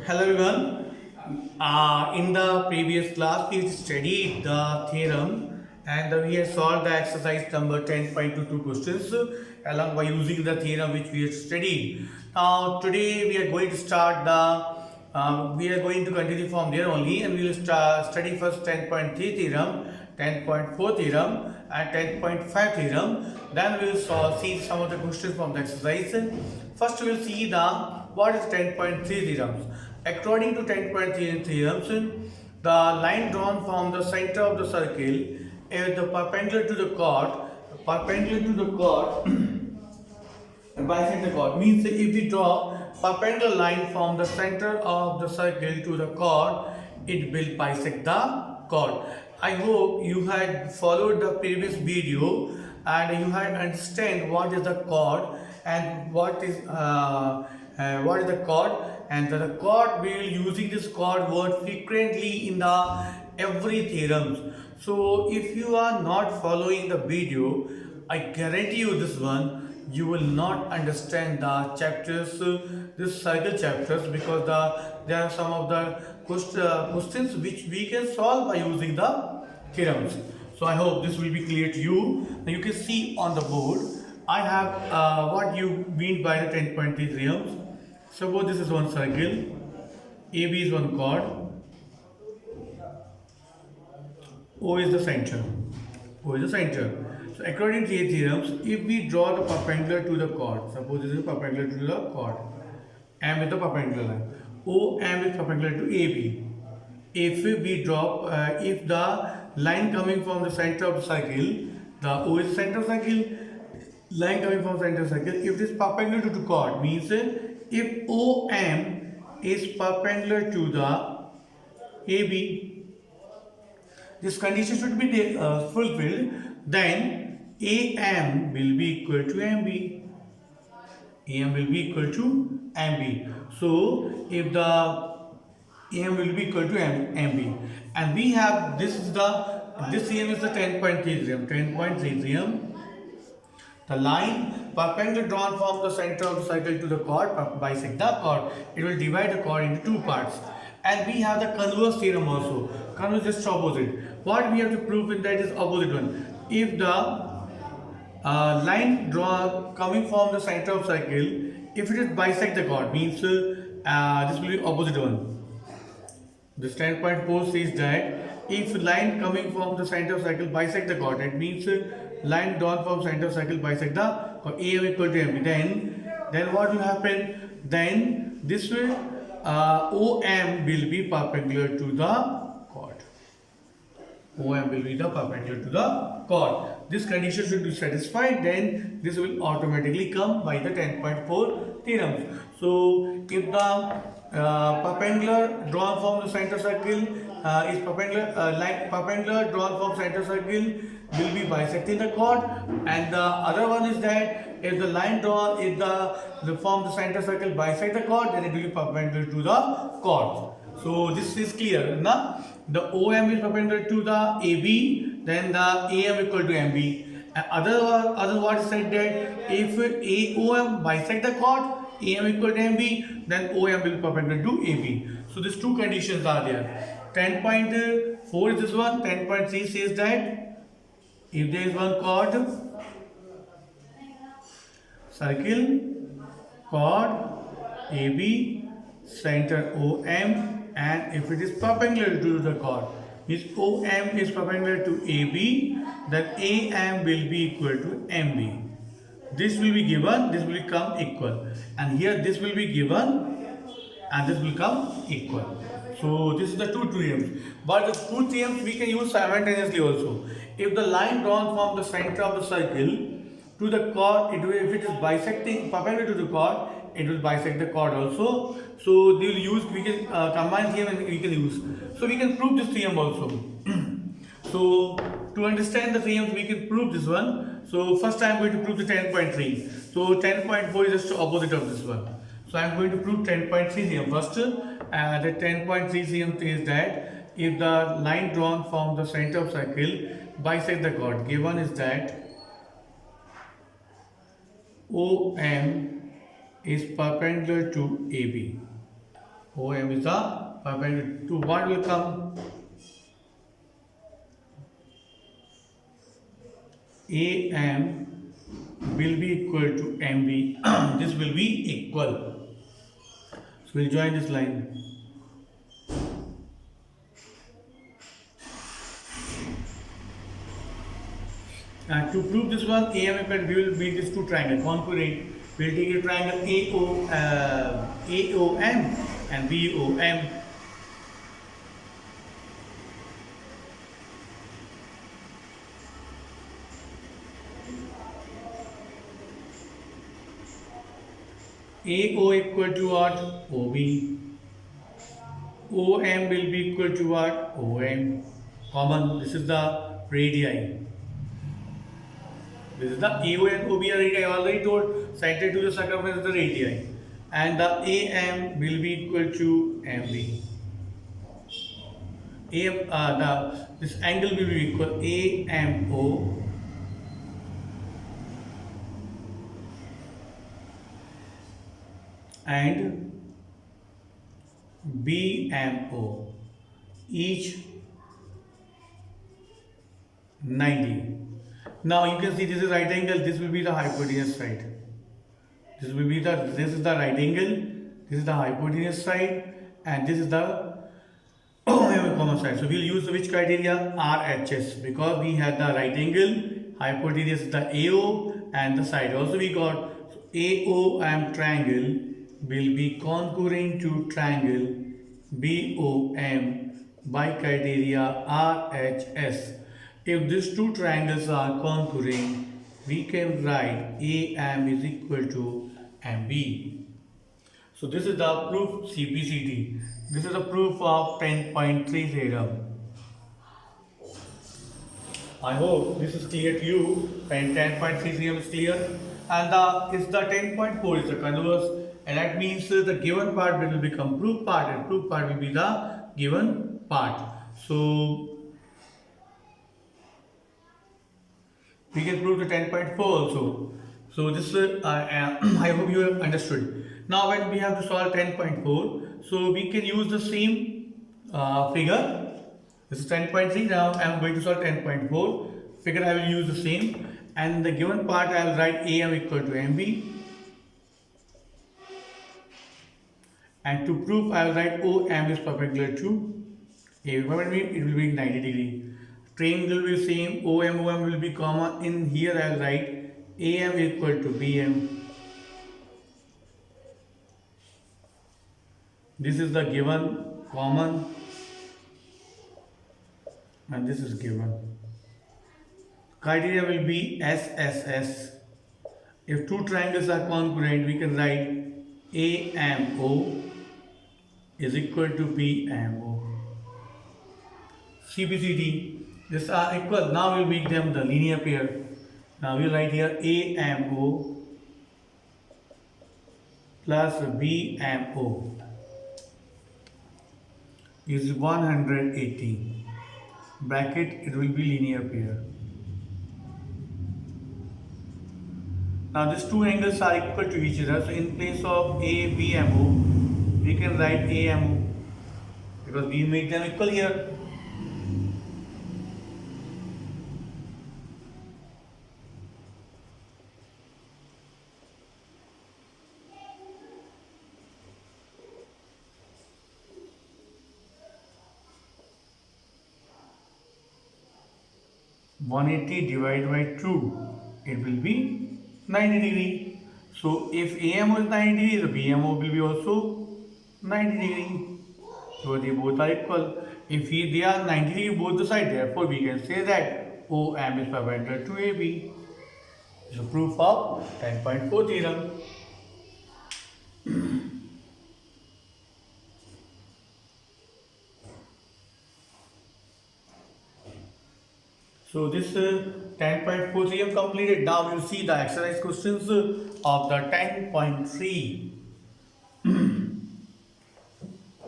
Hello everyone. In the previous class, we studied the theorem and we have solved the exercise number 10.22 questions along by using the theorem which we have studied. Now today we are going to start we are going to continue from there only and we will study first 10.3 theorem, 10.4 theorem and 10.5 theorem. Then we will see some of the questions from the exercise. First we will see the what is 10.3 theorems. According to 10.3 theorems, the line drawn from the center of the circle is the perpendicular to the chord bisect the chord. Means if we draw perpendicular line from the center of the circle to the chord, it will bisect the chord. I hope you had followed the previous video and you had understand what is the chord and what is the chord, and the chord we will using this chord word frequently in the every theorems. So if you are not following the video, I guarantee you this one you will not understand the chapters, this cycle chapters, because there are some of the questions which we can solve by using the theorems. So I hope this will be clear to you. Now you can see on the board I have what you mean by the 10.3 theorems. Suppose this is one circle, AB is one chord, O is the center. O is the center. So according to the theorems, if we draw the perpendicular to the chord, suppose this is perpendicular to the chord, M is the perpendicular line, OM is perpendicular to AB. If we draw, if the line coming from the center of the circle, the O is center of the circle, line coming from the center of the circle, if it is perpendicular to the chord, means if OM is perpendicular to the AB, this condition should be fulfilled, then AM will be equal to MB. AM will be equal to MB. So if the AM will be equal to MB, and we have this AM is the 10.3 theorem. 10.3 theorem. The line perpendicular drawn from the center of the circle to the chord bisect the chord. It will divide the chord into two parts. And we have the converse theorem also. Converse is just opposite. What we have to prove in that is opposite one. If the line drawn coming from the center of circle, if it is bisect the chord, means this will be opposite one. This 10.4 says that if line coming from the center of circle bisect the chord, it means line drawn from center of circle bisect the chord, AM equal to MB. Then what will happen? Then this will OM will be perpendicular to the chord. OM will be the perpendicular to the chord. This condition should be satisfied, then this will automatically come by the 10.4 theorem. So if the perpendicular drawn from the center circle is perpendicular drawn from center circle will be bisecting the chord, and the other one is that if the line drawn if the from the center circle bisect the chord, then it will be perpendicular to the chord. So this is clear, na? The OM is perpendicular to the AB, then the AM equal to MB. Other what said that if AOM bisect the chord, AM equal to MB, then OM will be perpendicular to AB. So these two conditions are there. 10.4 is this one. 10.3 says that if there is one chord, circle, chord, AB, center OM, and if it is perpendicular to the chord, means OM is perpendicular to AB, then AM will be equal to MB. This will be given, this will become equal, and here this will be given and this will come equal. So this is the two theorems, but the two theorems we can use simultaneously also. If the line drawn from the center of the circle to the chord, if it is bisecting perpendicular to the chord, it will bisect the chord also. So they will use, we can combine theorem and we can use. So we can prove this theorem also. So to understand the theorems, we can prove this one. So first I am going to prove the 10.3. So 10.4 is just the opposite of this one. So I am going to prove 10.3 theorem first. The 10.3 theorem says that if the line drawn from the center of circle bisect the chord, given is that OM is perpendicular to AB. OM is the perpendicular to what will come? AM will be equal to MB. This will be equal. So we'll join this line. And to prove this one, AM equal we will make this two triangle concurrent. We'll take a triangle AOM and BOM. AO equal to what? OB. OM will be equal to what? OM. Common. This is the radii. This is the AO and OB are radii. I already told center to the circumference is the radii. And the AM will be equal to MB. This angle will be equal AMO and BMO, each 90. Now you can see this is right angle, this will be the hypotenuse side. This is the right angle, this is the hypotenuse side, and this is the common side. So we'll use which criteria? RHS, because we had the right angle, hypotenuse is the AO, and the side also we got. So AOM triangle will be concurrent to triangle BOM by criteria RHS. If these two triangles are concurrent, we can write AM is equal to MB. So this is the proof CPCT. This is the proof of 10.3 theorem. I hope this is clear to you, and 10.3 theorem is clear. And the 10.4 is the converse, and that means the given part will become proof part, and proof part will be the given part. So we can prove the 10.4 also. So this I hope you have understood. Now when we have to solve 10.4, so we can use the same figure. This is 10.3. Now I am going to solve 10.4. Figure I will use the same, and the given part I will write AM equal to MB. And to prove I will write OM is perpendicular to AB. It will be 90 degree. Triangle will be same. OM will be comma. In here I will write AM equal to BM. This is the given common, and this is given. Criteria will be SSS. If two triangles are congruent, we can write AMO is equal to BMO. CBCD, these are equal. Now we'll make them the linear pair. Now we'll write here AMO plus BMO is 180. Bracket, it will be linear pair. Now these two angles are equal to each other. So in place of ABMO, we can write AMO because we make them equal here. (180) divided by 2, it will be 90 degree. So if AMO is 90 degree, the BMO will be also 90 degree. So they both are equal. If they are 90 degree both the side, therefore we can say that OM is perpendicular to AB. It's a proof of 10.4 theorem. So this 10.4 theorem completed. Now we will see the exercise questions of the 10.3.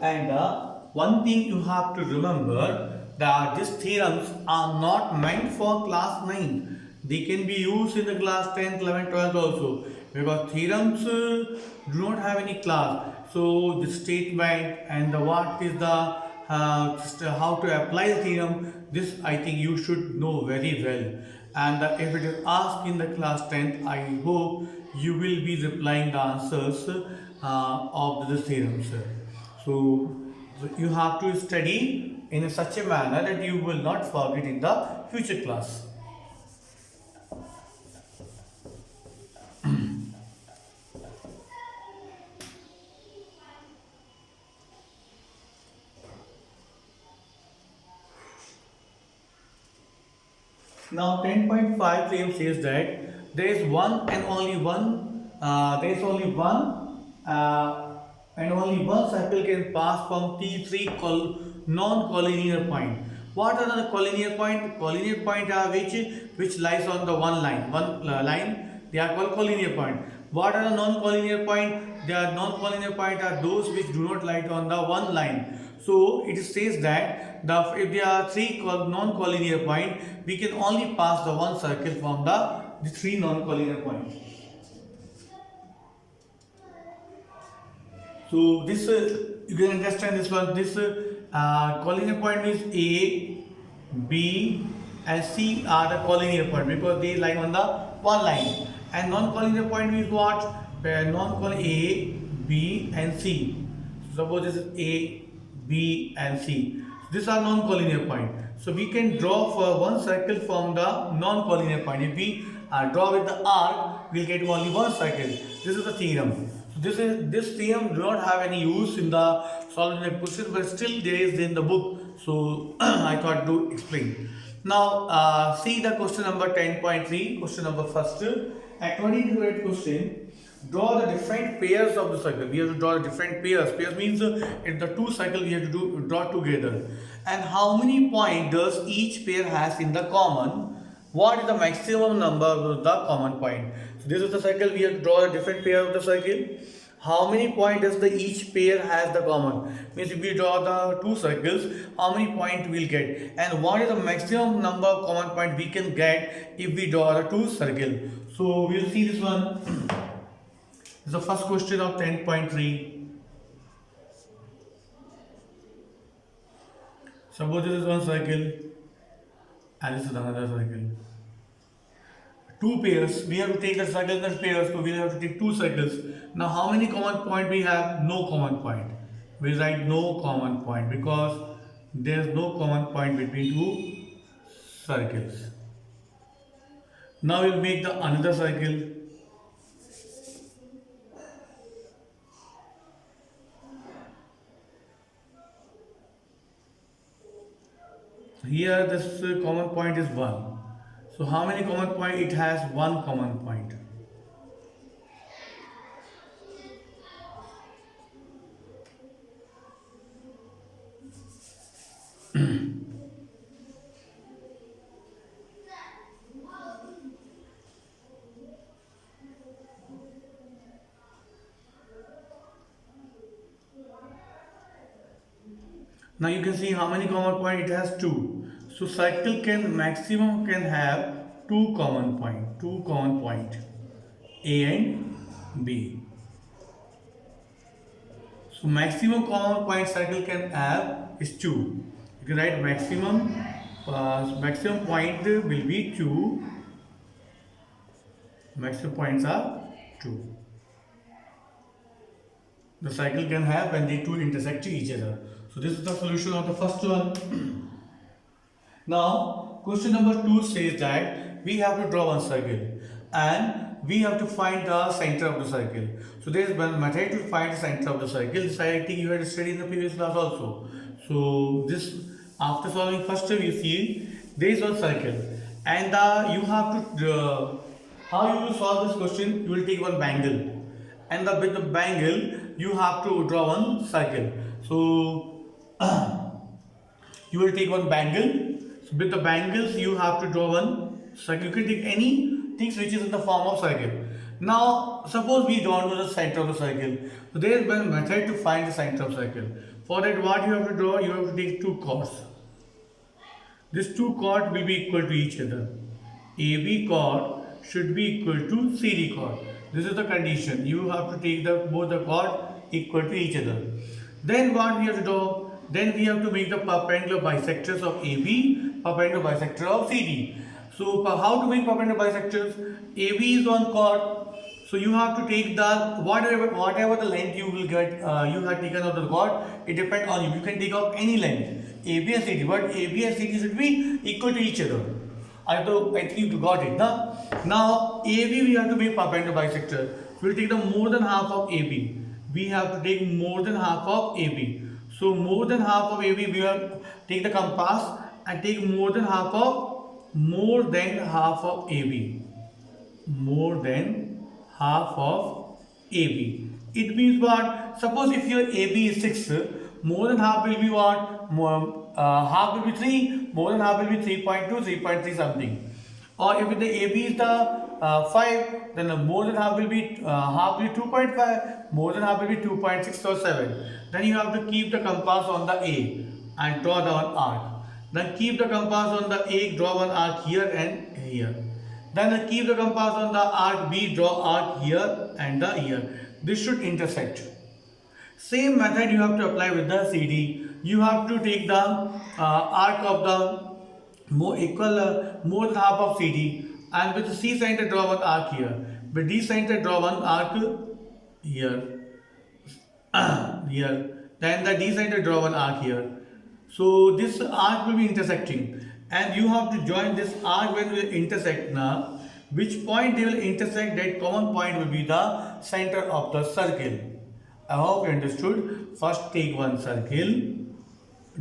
And one thing you have to remember that these theorems are not meant for class 9. They can be used in the class 10th, 11th, 12th also. because theorems do not have any class. So the statement and the what is the how to apply the theorem, this I think you should know very well. And if it is asked in the class 10th, I hope you will be replying the answers of the theorems. So you have to study in such a manner that you will not forget in the future class. Now 10.5 claim says that there is one and only one, there is only one and only one circle can pass from T3 non-collinear point. What are the collinear point? Collinear point are which lies on the one line. Line, they are called collinear point. What are the non-collinear point? They are non-collinear point are those which do not lie on the one line. So it says that if there are three non-collinear points, we can only pass the one circle from the three non-collinear points. So this you can understand this one. This collinear point means A, B, and C are the collinear point because they lie on the one line. And non-collinear point means what? Non-collinear A, B, and C. So suppose this is A, B, and C. These are non-collinear point. So we can draw for one circle from the non-collinear point. If we draw with the arc, we'll get only one circle. This is the theorem. So this theorem do not have any use in the solving the question, but still there is in the book. So I thought to explain. Now see the question number 10.3. Question number first. According to that question, draw the different pairs of the circle. We have to draw the different pairs. Pairs means in the two circles we have to draw together. And how many points does each pair has in the common? What is the maximum number of the common point? So this is the circle. We have to draw a different pair of the circle. How many points does the each pair has the common? Means if we draw the two circles, how many points we'll get? And what is the maximum number of common point we can get if we draw the two circles? So we'll see this one. This is the first question of 10.3. Suppose this is one circle and this is another circle. Two pairs, we have to take the circles as pairs, so we have to take two circles. Now how many common point we have? No common point. We write no common point because there is no common point between two circles. Now we'll make the another circle. Here this common point is 1. So how many common point? It has one common point. Now you can see how many common point it has 2. So circle can maximum can have two common point, A and B. So maximum common point circle can have is 2. You can write maximum point will be 2. Maximum points are 2. The cycle can have when they two intersect to each other. So this is the solution of the first one. Now question number 2 says that we have to draw one circle and we have to find the center of the circle. So there is one method to find the center of the circle. This I think you had studied in the previous class also. So this after solving first step you see there is one circle and you have to how you will solve this question. You will take one bangle and with the bangle you have to draw one circle. So you will take one bangle. So with the bangles you have to draw one circle. You can take any things which is in the form of circle. Now suppose we don't know the center of the circle. So there is one method to find the center of circle. For that what you have to draw? You have to take two chords. These two chords will be equal to each other. AB chord should be equal to CD chord. This is the condition. You have to take the both the chord equal to each other. Then what we have to do? Then we have to make the perpendicular bisectors of AB, perpendicular bisector of CD. So how to make perpendicular bisectors? AB is one chord. So you have to take the whatever the length you will get, you have taken out of the chord. It depends on you. You can take out any length, AB and CD, but AB and CD should be equal to each other. I think you got it. Now AB we have to make perpendicular bisector. We will take the more than half of AB. We have to take more than half of AB. So more than half of AB, we will take the compass and take more than half of AB. More than half of AB. It means what? Suppose if your AB is 6, more than half will be what? Half will be 3, more than half will be 3.2, 3.3 something. Or if the AB is the 5, then more than half will be 2.5, more than half will be 2.6 or 7. Then you have to keep the compass on the A and draw the one arc. Then keep the compass on the A, draw one arc here and here. Then keep the compass on the arc B, draw arc here and here. This should intersect. Same method you have to apply with the CD. You have to take the arc of the more than half of CD, and with the C center draw one arc here. With D center draw one arc here. Here. Then the D center draw one arc here. So this arc will be intersecting, and you have to join this arc when will intersect. Now, which point they will intersect? That common point will be the center of the circle. I hope you understood. First take one circle,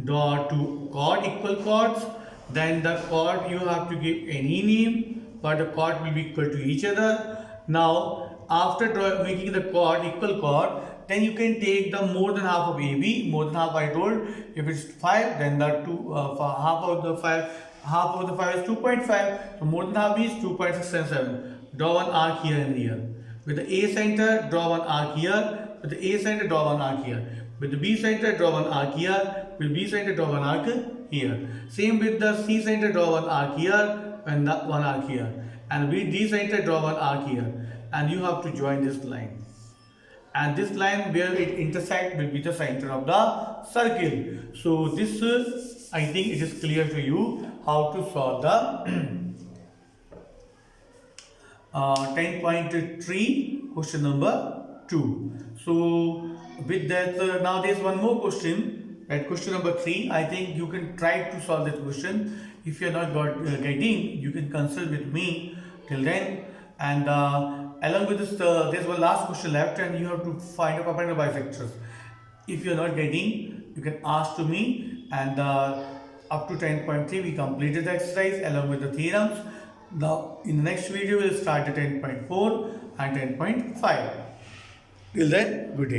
draw two chord, equal chords. Then the chord you have to give any name, but the chord will be equal to each other. Now after making the chord equal chord, then you can take the more than half of AB. More than half I told. If it's 5, then the half of the 5 is 2.5. So more than half is 2.677. Draw one arc here and here. With the A center, draw one arc here. With the A center, draw one arc here. With the B center, draw one arc here. With B center, draw one arc here. Same with the C center, draw one arc here and one arc here. And with D center, draw one arc here. And you have to join this line. And this line where it intersects will be the center of the circle. So this, I think it is clear to you how to solve the 10.3 question number 2. So with that, now there is one more question, at question number 3. I think you can try to solve this question. If you are not getting, you can consult with me till then. And along with this, there's one last question left, and you have to find a perpendicular bisectors. If you are not getting, you can ask to me. And up to 10.3 we completed the exercise along with the theorems. Now in the next video we'll start at 10.4 and 10.5. Till then, good day.